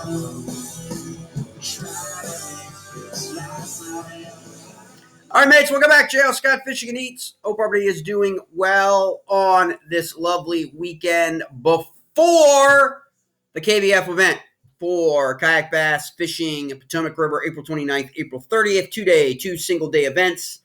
All right, mates, welcome back. JL Scott Fishing and Eats. Hope everybody is doing well on this lovely weekend before the KBF event for kayak bass fishing in Potomac River, April 29th, April 30th, two single-day events.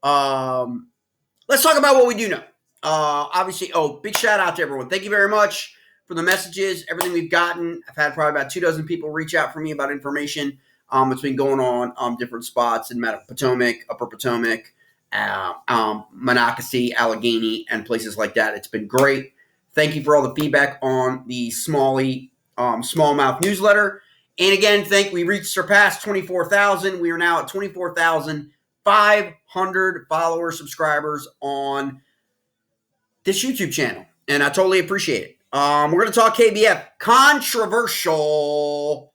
Let's talk about what we do know. Obviously, big shout out to everyone. Thank you very much for the messages, everything we've gotten. I've had probably about 24 people reach out for me about information. It's been going on different spots in Potomac, Upper Potomac, Monocacy, Allegheny, and places like that. It's been great. Thank you for all the feedback on the Smallmouth newsletter. And again, we surpassed 24,000. We are now at 24,500 followers, subscribers on this YouTube channel. And I totally appreciate it. We're going to talk KBF. Controversial.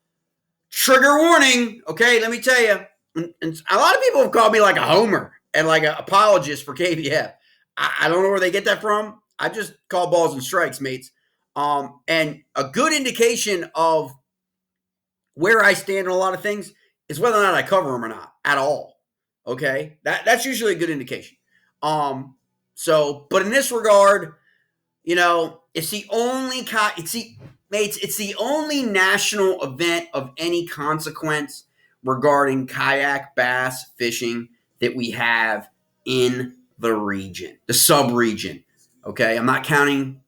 Trigger warning. Okay, let me tell you. And a lot of people have called me like a homer and like an apologist for KBF. I don't know where they get that from. I just call balls and strikes, mates. And a good indication of where I stand on a lot of things is whether or not I cover them or not at all. Okay, that's usually a good indication. But in this regard, it's the only it's the only national event of any consequence regarding kayak bass fishing that we have in the region, the sub-region. Okay, I'm not counting,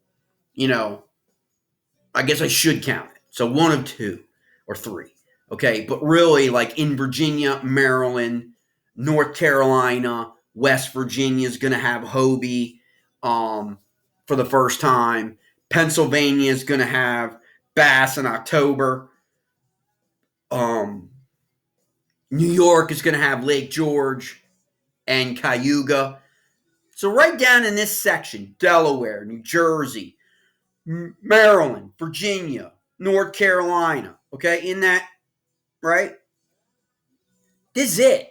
I guess I should count it. So one of two or three. Okay, but really like in Virginia, Maryland, North Carolina, West Virginia is going to have Hobie for the first time. Pennsylvania is going to have bass in October. New York is going to have Lake George and Cayuga. So right down in this section, Delaware, New Jersey, Maryland, Virginia, North Carolina, okay, in that, right? This is it.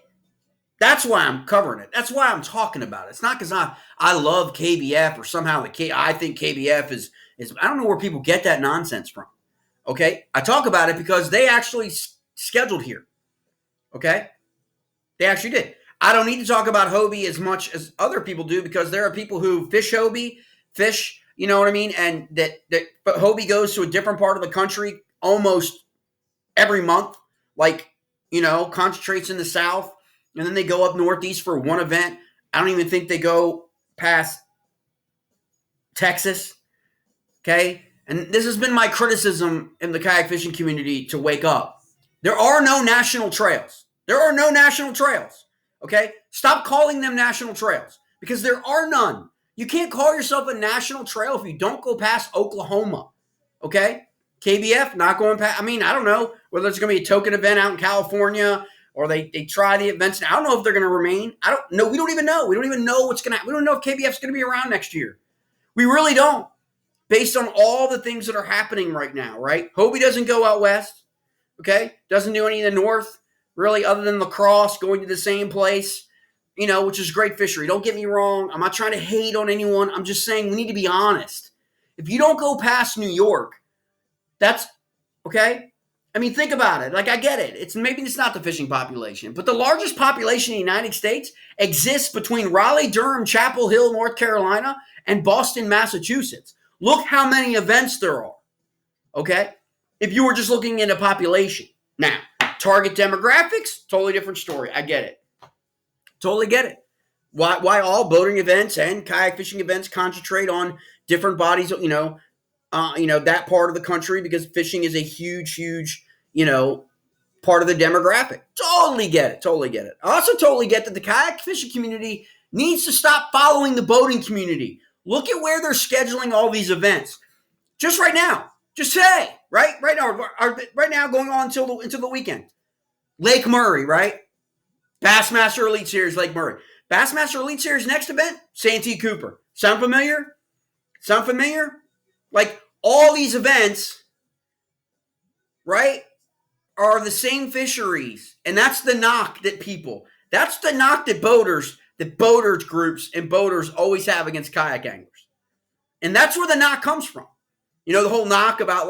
That's why I'm covering it. That's why I'm talking about it. It's not because I love KBF or somehow I think KBF is I don't know where people get that nonsense from. Okay? I talk about it because they actually scheduled here. Okay? They actually did. I don't need to talk about Hobie as much as other people do because there are people who fish Hobie, you know what I mean? And but Hobie goes to a different part of the country almost every month, concentrates in the South, and then they go up Northeast for one event. I don't even think they go past Texas. Okay? And this has been my criticism in the kayak fishing community to wake up. There are no national trails. Okay? Stop calling them national trails because there are none. You can't call yourself a national trail if you don't go past Oklahoma. Okay? KBF, not going past. I don't know whether it's going to be a token event out in California or they try the events. I don't know if they're going to remain. I don't know. We don't even know. We don't even know what's going to happen. We don't know if KBF's going to be around next year. We really don't. Based on all the things that are happening right now, right? Hobie doesn't go out west, okay? Doesn't do any in the north, really, other than lacrosse, going to the same place, which is great fishery. Don't get me wrong. I'm not trying to hate on anyone. I'm just saying we need to be honest. If you don't go past New York, that's, okay? Think about it. I get it. Maybe it's not the fishing population, but the largest population in the United States exists between Raleigh, Durham, Chapel Hill, North Carolina, and Boston, Massachusetts. Look how many events there are, okay? If you were just looking at a population. Now, target demographics, totally different story. I get it. Totally get it. Why all boating events and kayak fishing events concentrate on different bodies, that part of the country because fishing is a huge, part of the demographic. Totally get it. I also totally get that the kayak fishing community needs to stop following the boating community. Look at where they're scheduling all these events. Just right now. Just say, right now going on until the weekend. Lake Murray, right? Bassmaster Elite Series, Lake Murray. Bassmaster Elite Series next event, Santee Cooper. Sound familiar? Like all these events, right, are the same fisheries. And that's the knock that boaters, groups and boaters always have against kayak anglers. And that's where the knock comes from. The whole knock about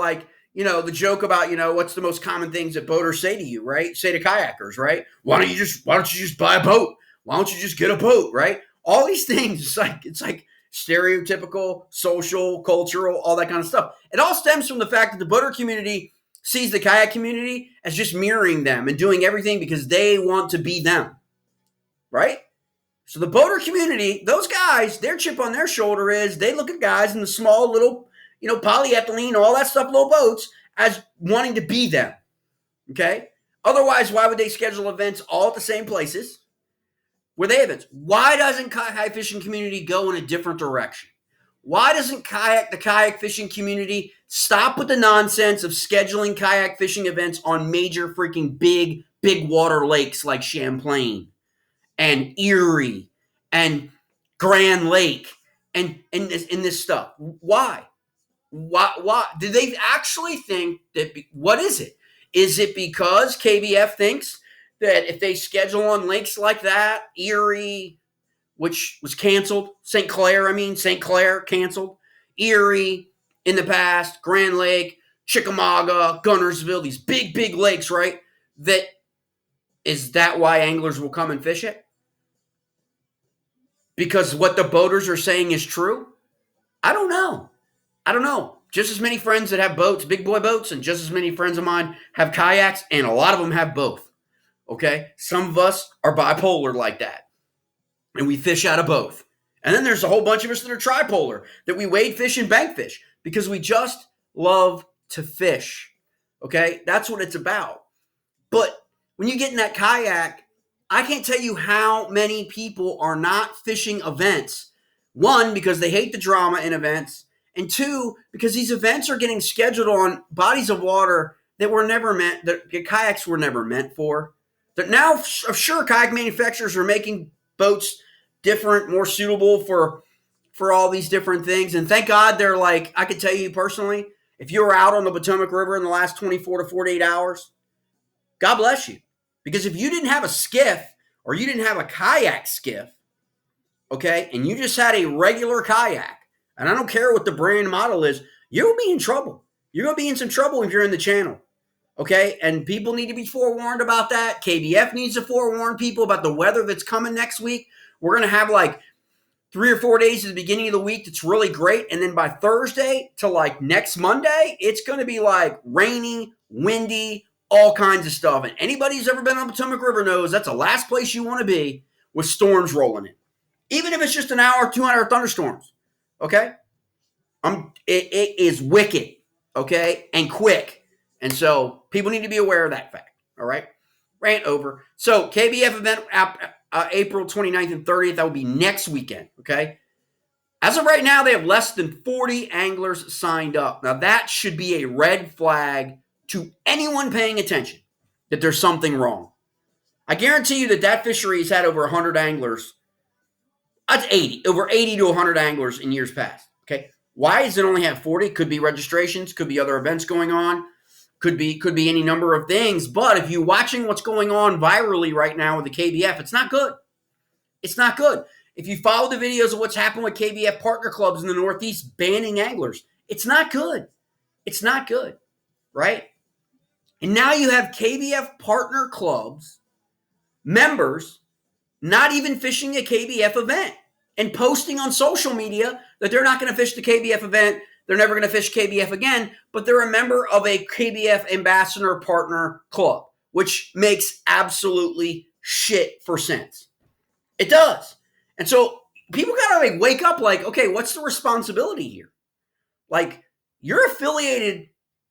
the joke about, what's the most common things that boaters say to you, right? Say to kayakers, right? Why don't you just buy a boat? Why don't you just get a boat, right? All these things, it's like stereotypical, social, cultural, all that kind of stuff. It all stems from the fact that the boater community sees the kayak community as just mirroring them and doing everything because they want to be them, right? So the boater community, those guys, their chip on their shoulder is they look at guys in the small little, polyethylene, all that stuff, little boats, as wanting to be them. Okay? Otherwise, why would they schedule events all at the same places where they have events? Why doesn't kayak fishing community go in a different direction? Why doesn't the kayak fishing community stop with the nonsense of scheduling kayak fishing events on major freaking big water lakes like Champlain and Erie and Grand Lake and this stuff? Why? Why? Do they actually think that? What is it? Is it because KBF thinks that if they schedule on lakes like that, Erie, which was canceled, St. Clair canceled, Erie in the past, Grand Lake, Chickamauga, Gunnersville, these big lakes, right? Is that why anglers will come and fish it? Because what the boaters are saying is true? I don't know. Just as many friends that have boats, big boy boats, and just as many friends of mine have kayaks, and a lot of them have both. Okay? Some of us are bipolar like that, and we fish out of both. And then there's a whole bunch of us that are tripolar, that we wade fish and bank fish because we just love to fish. Okay? That's what it's about. But when you get in that kayak, I can't tell you how many people are not fishing events. One, because they hate the drama in events. And two, because these events are getting scheduled on bodies of water that the kayaks were never meant for. That now, sure, kayak manufacturers are making boats different, more suitable for all these different things. And thank God they're like, I could tell you personally, if you were out on the Potomac River in the last 24 to 48 hours, God bless you. Because if you didn't have a skiff or you didn't have a kayak skiff, okay, and you just had a regular kayak, and I don't care what the brand model is, you'll be in trouble. You're going to be in some trouble if you're in the channel, okay? And people need to be forewarned about that. KBF needs to forewarn people about the weather that's coming next week. We're going to have like 3 or 4 days at the beginning of the week that's really great, and then by Thursday to like next Monday, it's going to be like rainy, windy, all kinds of stuff. And anybody who's ever been on the Potomac River knows that's the last place you want to be with storms rolling in. Even if it's just an hour, 2 hour thunderstorms. Okay? It is wicked, okay, and quick. And so people need to be aware of that fact, all right? Rant over. So KBF event April 29th and 30th, that will be next weekend, okay? As of right now, they have less than 40 anglers signed up. Now, that should be a red flag to anyone paying attention that there's something wrong. I guarantee you that fishery has had over 100 anglers. That's over 80 to 100 anglers in years past. Okay, why does it only have 40? Could be registrations, could be other events going on, could be any number of things. But if you're watching what's going on virally right now with the KBF, it's not good. It's not good. If you follow the videos of what's happened with KBF partner clubs in the Northeast banning anglers, it's not good. It's not good, right? And now you have KBF partner clubs, members, not even fishing a KBF event and posting on social media that they're not going to fish the KBF event. They're never going to fish KBF again, but they're a member of a KBF ambassador partner club, which makes absolutely shit for sense. It does. And so people got to wake up like, okay, what's the responsibility here? Like, you're affiliated,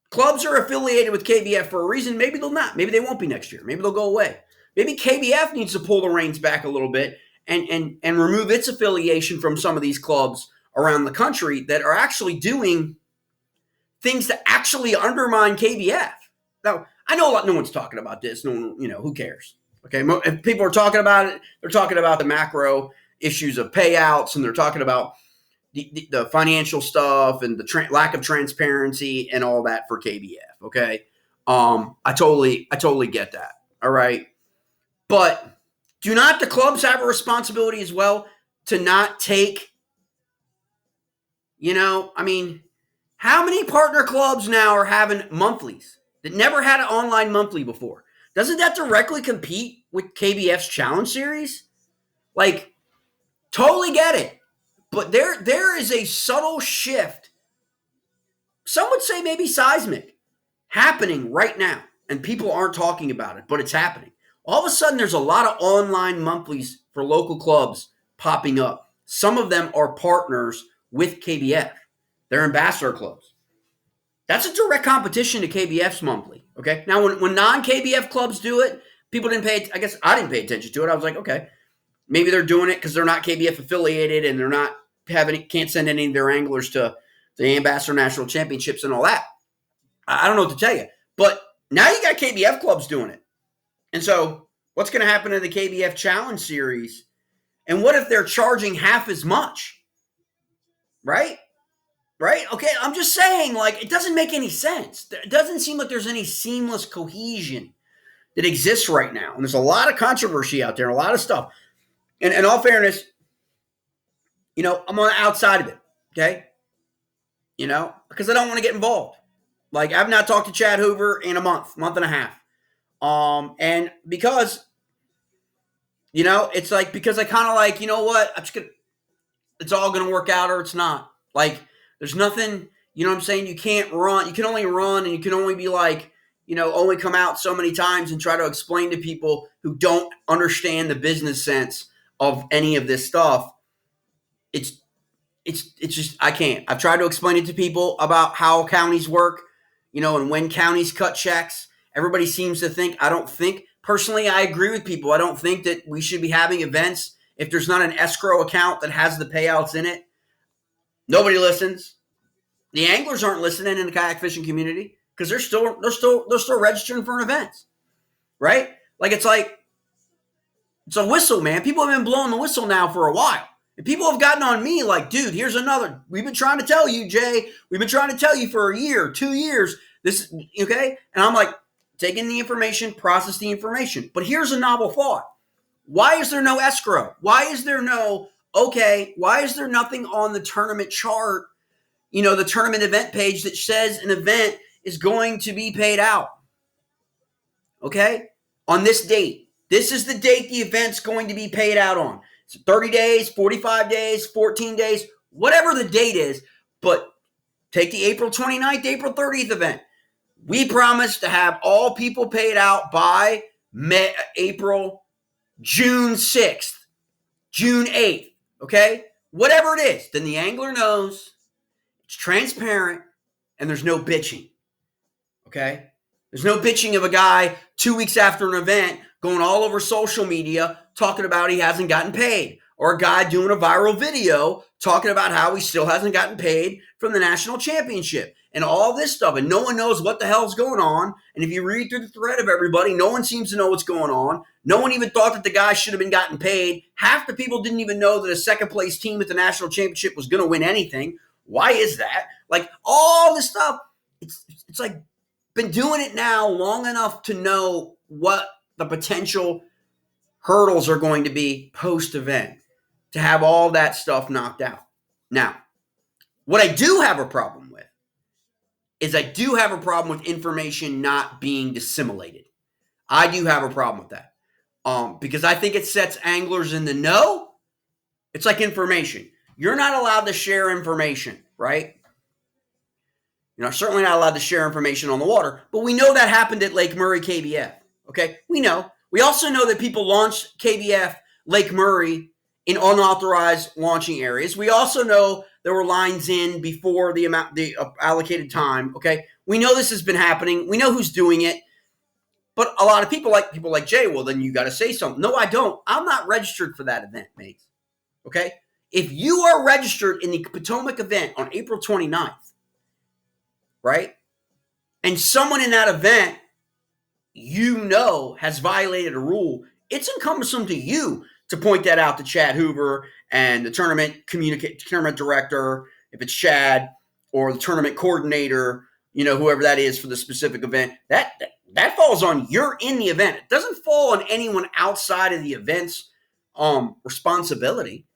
clubs are affiliated with KBF for a reason. Maybe they'll not. Maybe they won't be next year. Maybe they'll go away. Maybe KBF needs to pull the reins back a little bit and remove its affiliation from some of these clubs around the country that are actually doing things to actually undermine KBF. Now, I know no one's talking about this. No one, who cares? Okay, if people are talking about it, they're talking about the macro issues of payouts, and they're talking about the financial stuff and the lack of transparency and all that for KBF. Okay, I totally get that. All right. But do not the clubs have a responsibility as well to not take, How many partner clubs now are having monthlies that never had an online monthly before? Doesn't that directly compete with KBF's Challenge Series? Like, totally get it. But there is a subtle shift, some would say maybe seismic, happening right now. And people aren't talking about it, but it's happening. All of a sudden, there's a lot of online monthlies for local clubs popping up. Some of them are partners with KBF. They're ambassador clubs. That's a direct competition to KBF's monthly. Okay. Now, when non-KBF clubs do it, people didn't pay. I guess I didn't pay attention to it. I was like, okay, maybe they're doing it because they're not KBF affiliated and they're not can't send any of their anglers to the Ambassador National Championships and all that. I don't know what to tell you. But now you got KBF clubs doing it. And so what's going to happen in the KBF Challenge Series? And what if they're charging half as much? Right? Right? Okay, I'm just saying, like, it doesn't make any sense. It doesn't seem like there's any seamless cohesion that exists right now. And there's a lot of controversy out there, a lot of stuff. And in all fairness, I'm on the outside of it, okay? Because I don't want to get involved. Like, I've not talked to Chad Hoover in a month and a half. And because, it's like, because I kind of like, you know what? It's all going to work out or it's not. Like, there's nothing, you know what I'm saying? You can't run. You can only run and you can only be like, only come out so many times and try to explain to people who don't understand the business sense of any of this stuff. It's just, I can't. I've tried to explain it to people about how counties work, and when counties cut checks. Everybody seems to think, I don't think, personally, I agree with people. I don't think that we should be having events if there's not an escrow account that has the payouts in it. Nobody listens. The anglers aren't listening in the kayak fishing community because they're still registering for an event, right? Like it's a whistle, man. People have been blowing the whistle now for a while. And people have gotten on me like, dude, here's another. We've been trying to tell you, Jay. We've been trying to tell you for a year, 2 years. This, okay? And I'm like, taking the information, process the information. But here's a novel thought. Why is there no escrow? Why is there nothing on the tournament chart, the tournament event page that says an event is going to be paid out? Okay? On this date. This is the date the event's going to be paid out on. It's 30 days, 45 days, 14 days, whatever the date is. But take the April 29th, April 30th event. We promise to have all people paid out by June 6th, June 8th, okay? Whatever it is, then the angler knows, it's transparent, and there's no bitching, okay? There's no bitching of a guy 2 weeks after an event going all over social media talking about he hasn't gotten paid, or a guy doing a viral video talking about how he still hasn't gotten paid from the national championship. And all this stuff, and no one knows what the hell's going on. And if you read through the thread of everybody, no one seems to know what's going on. No one even thought that the guy should have been gotten paid. Half the people didn't even know that a second place team at the national championship was going to win anything. Why is that? Like all this stuff, it's like been doing it now long enough to know what the potential hurdles are going to be post-event to have all that stuff knocked out. Now, what I do have a problem with is I do have a problem with information not being disseminated. I do have a problem with that because I think it sets anglers in the know. It's like information. You're not allowed to share information, right? You're certainly not allowed to share information on the water, but we know that happened at Lake Murray KBF, okay? We know. We also know that people launched KBF Lake Murray in unauthorized launching areas. We also know there were lines in before the allocated time. Okay, we know this has been happening. We know who's doing it, but a lot of people like Jay. Well, then you got to say something. No, I don't. I'm not registered for that event, mates. Okay, if you are registered in the Potomac event on April 29th, right, and someone in that event has violated a rule, it's cumbersome to you to point that out to Chad Hoover and the tournament director, if it's Chad, or the tournament coordinator, whoever that is for the specific event. That falls on you're in the event. It doesn't fall on anyone outside of the event's responsibility.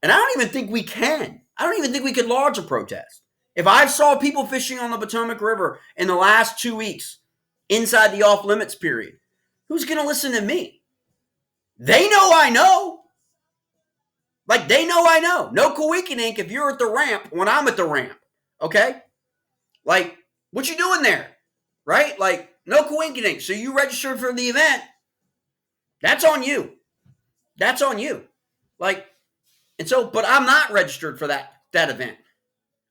And I don't even think we can. I don't even think we could lodge a protest. If I saw people fishing on the Potomac River in the last 2 weeks inside the off limits period, who's going to listen to me? They know I know. Like, they know I know. No coincidence if you're at the ramp when I'm at the ramp. Okay? Like, what you doing there? Right? Like, no coincidence. So you registered for the event. That's on you. That's on you. Like, and so, but I'm not registered for that event.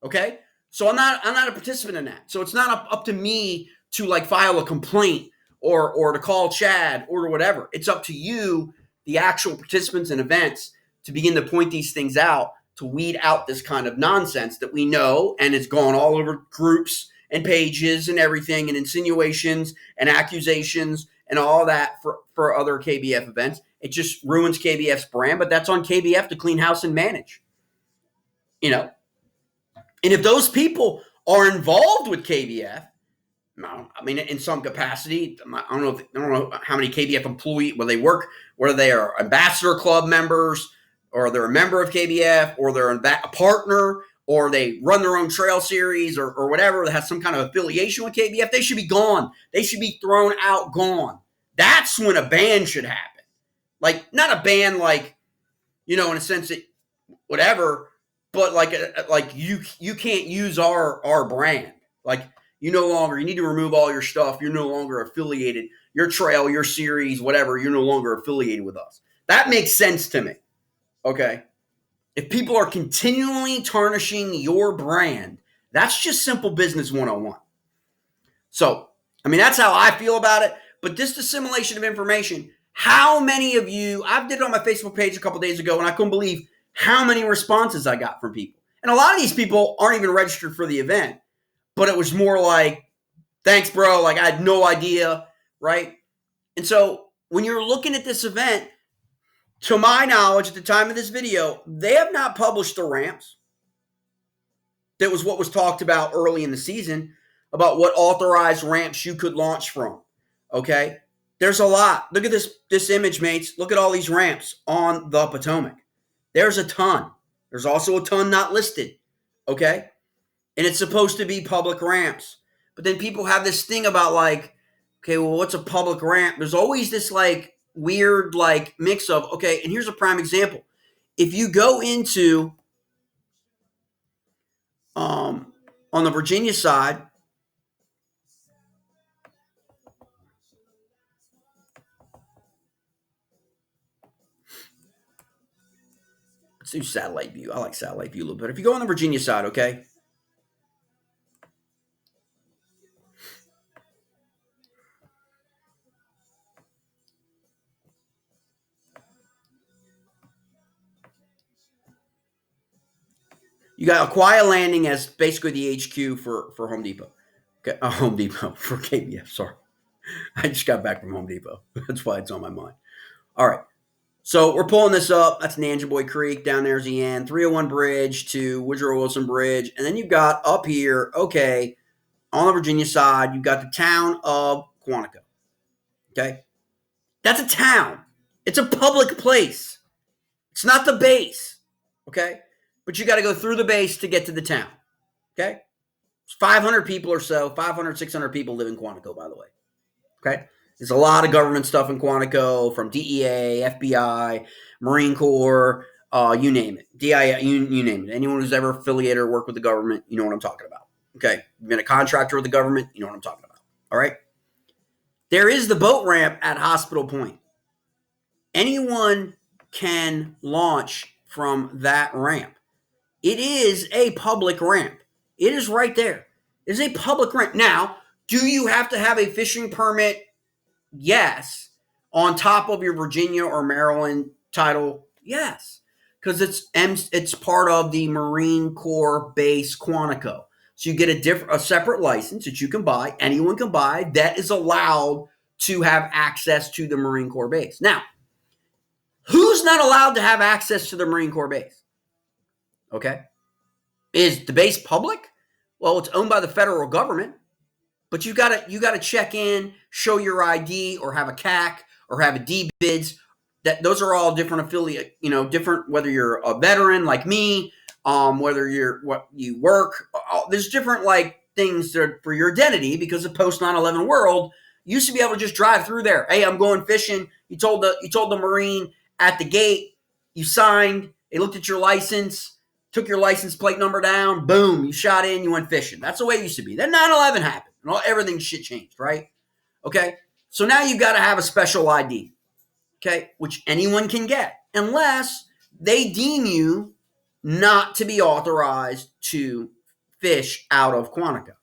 Okay? So I'm not a participant in that. So it's not up to me to like file a complaint or to call Chad or whatever. It's up to you, the actual participants in events, to begin to point these things out, to weed out this kind of nonsense that we know and it's gone all over groups and pages and everything, and insinuations and accusations and all that for other KBF events. It just ruins KBF's brand, but that's on KBF to clean house and manage. And if those people are involved with KBF, I mean, in some capacity, I don't know how many KBF employees, where they work, whether they are ambassador club members, or they're a member of KBF, or they're a partner, or they run their own trail series, or whatever, that has some kind of affiliation with KBF, they should be gone. They should be thrown out, gone. That's when a ban should happen. Like, not a ban like, in a sense that whatever, but like you can't use our brand. Like, you need to remove all your stuff. You're no longer affiliated. Your trail, your series, whatever, you're no longer affiliated with us. That makes sense to me. Okay? If people are continually tarnishing your brand, that's just simple business 101. So, I mean, that's how I feel about it. But this dissemination of information, how many of you, I did it on my Facebook page a couple days ago, and I couldn't believe how many responses I got from people. And a lot of these people aren't even registered for the event, but it was more like, thanks, bro. Like, I had no idea, right? And so when you're looking at this event, to my knowledge, at the time of this video, they have not published the ramps. That was what was talked about early in the season, about what authorized ramps you could launch from. Okay? There's a lot. Look at this image, mates. Look at all these ramps on the Potomac. There's a ton. There's also a ton not listed. Okay? And it's supposed to be public ramps. But then people have this thing about like, okay, well, what's a public ramp? There's always this like weird like mix of, okay, and here's a prime example. If you go into on the Virginia side, let's do satellite view. I like satellite view a little bit. If you go on the Virginia side, okay, you got Aquia Landing as basically the HQ for Home Depot. Okay, Home Depot for KBF. Sorry, I just got back from Home Depot. That's why it's on my mind. All right, so we're pulling this up. That's Nanjaboy Creek. Down there's the end. 301 Bridge to Woodrow Wilson Bridge, and then you've got up here. Okay, on the Virginia side, you've got the town of Quantico. Okay, that's a town. It's a public place. It's not the base. Okay. But you got to go through the base to get to the town. Okay? 500 people or so, 500, 600 people live in Quantico, by the way. Okay? There's a lot of government stuff in Quantico, from DEA, FBI, Marine Corps, you name it. DIA, you name it. Anyone who's ever affiliated or worked with the government, you know what I'm talking about. Okay? You've been a contractor with the government, you know what I'm talking about. All right? There is the boat ramp at Hospital Point. Anyone can launch from that ramp. It is a public ramp. It is right there. It is a public ramp. Now, do you have to have a fishing permit? Yes. On top of your Virginia or Maryland title? Yes. Because it's part of the Marine Corps base Quantico. So you get a separate license that you can buy. Anyone can buy that is allowed to have access to the Marine Corps base. Now, who's not allowed to have access to the Marine Corps base? Okay. Is the base public? Well, it's owned by the federal government, but you gotta check in, show your ID, or have a Kayak, or have a D-bids. Those are all different affiliate, different, whether you're a veteran like me, whether what you work. There's different like things for your identity because the post 9/11 world you used to be able to just drive through there. Hey, I'm going fishing. You told the Marine at the gate. You signed. They looked at your license, took your license plate number down. Boom, you shot in. You went fishing. That's the way it used to be. Then 9/11 happened, and everything shit changed, right? Okay, so now you've got to have a special ID, okay, which anyone can get unless they deem you not to be authorized to fish out of Quantico.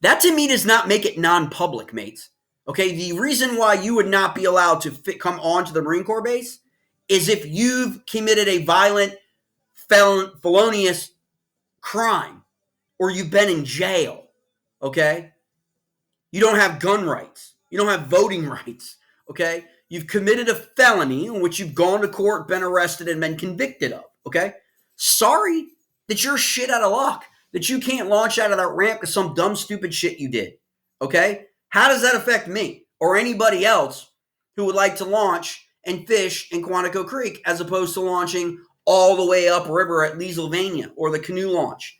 That to me does not make it non-public, mates. Okay, the reason why you would not be allowed to come onto the Marine Corps base is if you've committed a violent, felonious crime or you've been in jail, okay? You don't have gun rights. You don't have voting rights, okay? You've committed a felony in which you've gone to court, been arrested, and been convicted of, okay? Sorry that you're shit out of luck, that you can't launch out of that ramp because some dumb, stupid shit you did, okay? How does that affect me or anybody else who would like to launch and fish in Quantico Creek as opposed to launching all the way upriver at Leesylvania or the canoe launch?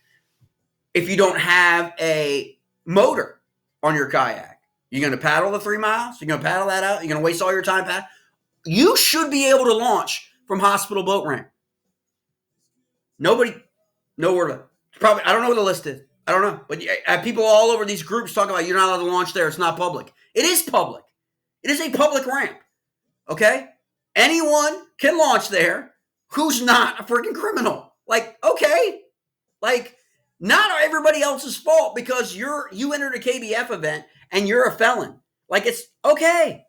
If you don't have a motor on your kayak, you're going to paddle the 3 miles? You're going to paddle that out? You're going to waste all your time paddling? You should be able to launch from Hospital Boat Ramp. Nobody, no word of it. Probably, I don't know what the list is. I don't know. But people all over these groups talk about you're not allowed to launch there. It's not public. It is public. It is a public ramp. Okay? Anyone can launch there who's not a freaking criminal. Like, okay. Like, not everybody else's fault because you entered a KBF event and you're a felon. Like, it's okay.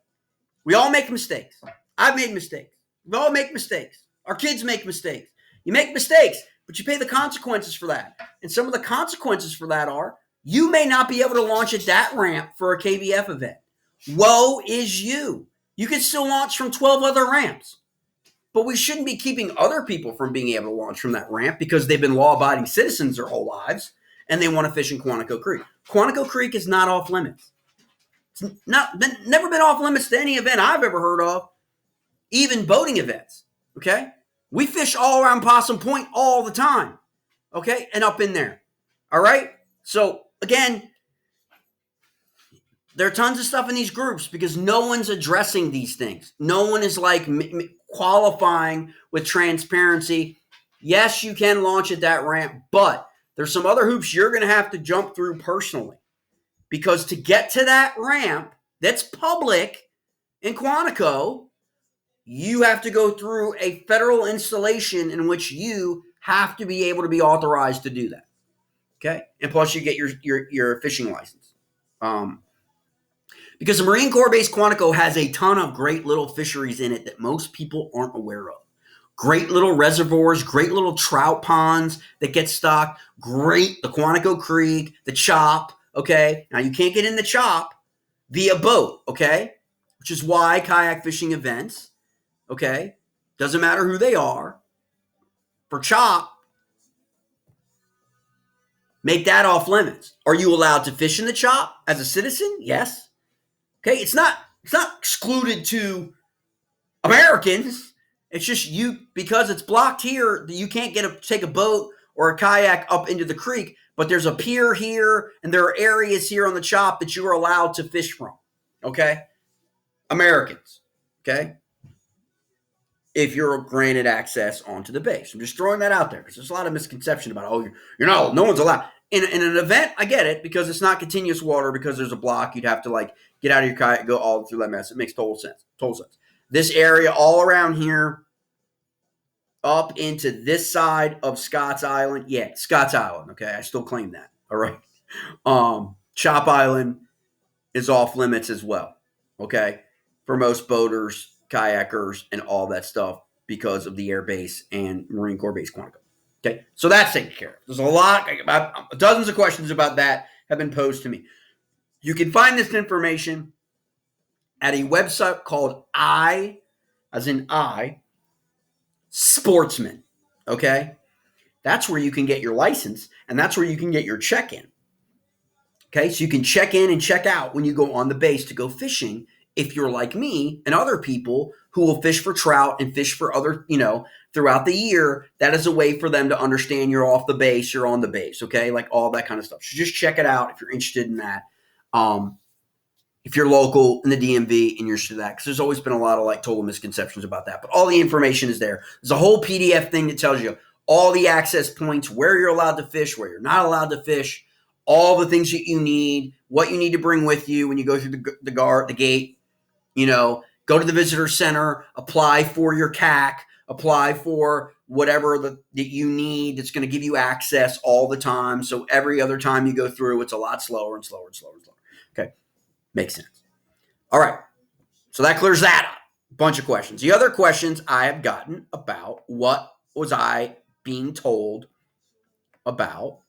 We all make mistakes. I've made mistakes. We all make mistakes. Our kids make mistakes. You make mistakes, but you pay the consequences for that. And some of the consequences for that are you may not be able to launch at that ramp for a KBF event. Woe is you. You can still launch from 12 other ramps. But we shouldn't be keeping other people from being able to launch from that ramp because they've been law-abiding citizens their whole lives and they want to fish in Quantico Creek. Quantico Creek is not off limits. It's never been off limits to any event I've ever heard of, even boating events, okay? We fish all around Possum Point all the time, okay, and up in there, all right? So, again, there are tons of stuff in these groups because no one's addressing these things. No one is like qualifying with transparency. Yes, you can launch at that ramp, but there's some other hoops you're going to have to jump through personally because to get to that ramp that's public in Quantico, you have to go through a federal installation in which you have to be able to be authorized to do that. Okay, and plus you get your fishing license. Because the Marine Corps base Quantico has a ton of great little fisheries in it that most people aren't aware of. Great little reservoirs, great little trout ponds that get stocked, the Quantico Creek, the Chop, okay? Now, you can't get in the Chop via boat, okay? Which is why kayak fishing events, okay, doesn't matter who they are, for Chop, make that off limits. Are you allowed to fish in the Chop as a citizen? Yes. Okay, it's not excluded to Americans. It's just because it's blocked here, you can't take a boat or a kayak up into the creek, but there's a pier here and there are areas here on the Chop that you are allowed to fish from. Okay? Americans. Okay? If you're granted access onto the base. I'm just throwing that out there because there's a lot of misconception about, no one's allowed. In an event, I get it because it's not continuous water because there's a block. You'd have to like get out of your kayak, go all through that mess. It makes total sense. This area all around here, up into this side of Scott's Island. Yeah, Scott's Island. Okay, I still claim that. All right. Chop Island is off limits as well. Okay, for most boaters, kayakers, and all that stuff because of the air base and Marine Corps base Quantico. Okay, so that's taken care of. There's a lot, dozens of questions about that have been posed to me. You can find this information at a website called Sportsman. Okay, that's where you can get your license, and that's where you can get your check-in. Okay, so you can check in and check out when you go on the base to go fishing if you're like me and other people who will fish for trout and fish for other, throughout the year, that is a way for them to understand you're off the base, you're on the base, okay? Like all that kind of stuff. So just check it out if you're interested in that. If you're local in the DMV and you're interested in that, because there's always been a lot of like total misconceptions about that. But all the information is there. There's a whole PDF thing that tells you all the access points, where you're allowed to fish, where you're not allowed to fish, all the things that you need, what you need to bring with you when you go through the gate. Go to the visitor center, apply for your Kayak, apply for whatever that you need that's going to give you access all the time. So every other time you go through, it's a lot slower and slower and slower and slower. Okay. Makes sense. All right. So that clears that up. Bunch of questions. The other questions I have gotten about what was I being told about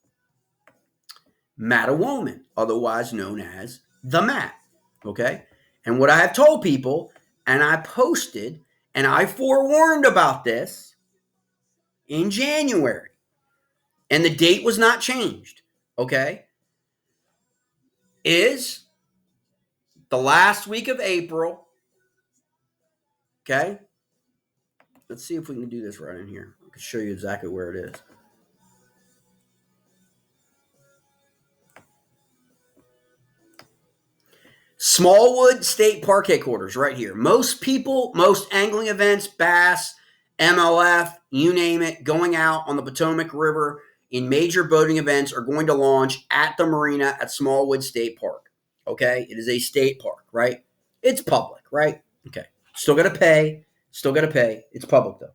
Mattawoman, otherwise known as the Matt. Okay. And what I have told people, and I posted, and I forewarned about this in January, and the date was not changed. Okay. Is the last week of April. Okay. Let's see if we can do this right in here. I can show you exactly where it is. Smallwood State Park headquarters right here. Most people, most angling events, bass, MLF, you name it, going out on the Potomac River in major boating events are going to launch at the marina at Smallwood State Park. Okay? It is a state park, right? It's public, right? Okay. Still got to pay. It's public, though.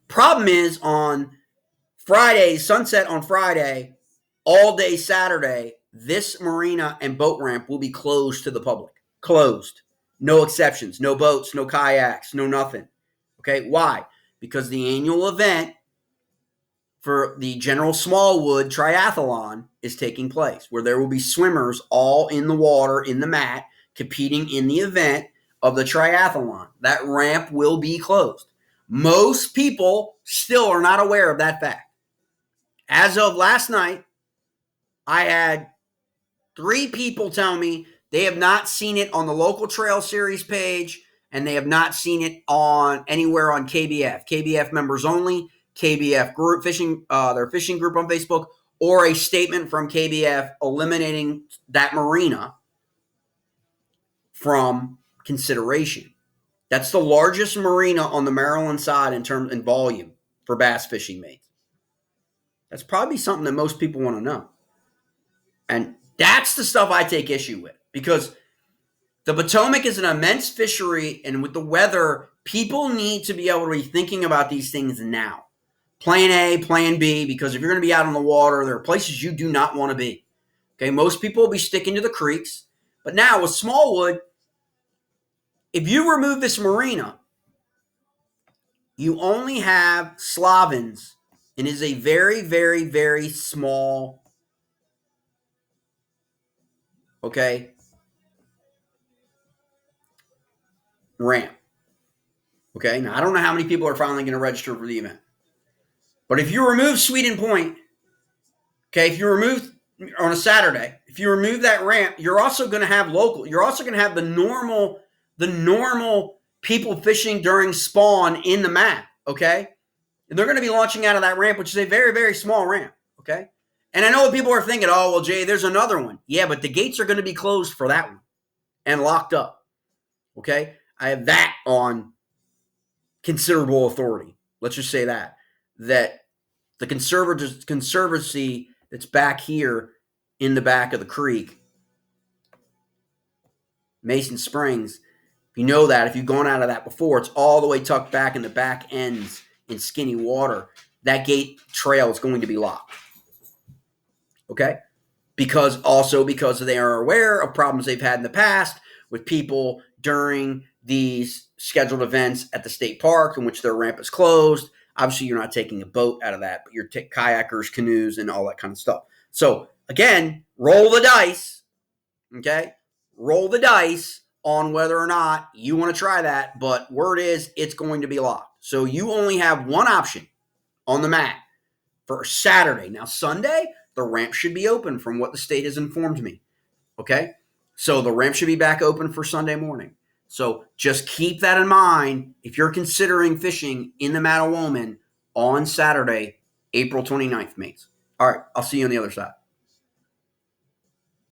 Problem is on Friday, sunset on Friday, all day Saturday, this marina and boat ramp will be closed to the public. Closed. No exceptions. No boats, no kayaks, no nothing. Okay, why? Because the annual event for the General Smallwood Triathlon is taking place, where there will be swimmers all in the water, in the mat, competing in the event of the triathlon. That ramp will be closed. Most people still are not aware of that fact. As of last night, I had 3 people tell me they have not seen it on the local trail series page, and they have not seen it on anywhere on KBF. KBF members only, KBF group fishing, their fishing group on Facebook, or a statement from KBF eliminating that marina from consideration. That's the largest marina on the Maryland side in volume for bass fishing mates. That's probably something that most people want to know. And that's the stuff I take issue with, because the Potomac is an immense fishery, and with the weather, people need to be able to be thinking about these things now. Plan A, plan B, because if you're going to be out on the water, there are places you do not want to be. Okay, most people will be sticking to the creeks. But now with Smallwood, if you remove this marina, you only have Slavins, and it is a very, very, very small, okay, ramp. Okay, now I don't know how many people are finally going to register for the event. But if you remove Sweden Point, okay, if you remove on a Saturday, if you remove that ramp, you're also going to have local. You're also going to have the normal people fishing during spawn in the mat, okay? And they're going to be launching out of that ramp, which is a very, very small ramp, okay? And I know what people are thinking, oh, well, Jay, there's another one. Yeah, but the gates are going to be closed for that one and locked up, okay? I have that on considerable authority. Let's just say that the conservancy that's back here in the back of the creek, Mason Springs, if you know that, if you've gone out of that before, it's all the way tucked back in the back ends in skinny water. That gate trail is going to be locked. Okay? Because they are aware of problems they've had in the past with people during these scheduled events at the state park in which their ramp is closed. Obviously, you're not taking a boat out of that, but you're kayakers, canoes, and all that kind of stuff. So, again, roll the dice, okay? Roll the dice on whether or not you want to try that, but word is it's going to be locked. So, you only have one option on the mat for Saturday. Now, Sunday, the ramp should be open from what the state has informed me, okay? So, the ramp should be back open for Sunday morning. So just keep that in mind if you're considering fishing in the Mattawoman on Saturday, April 29th, mates. All right, I'll see you on the other side.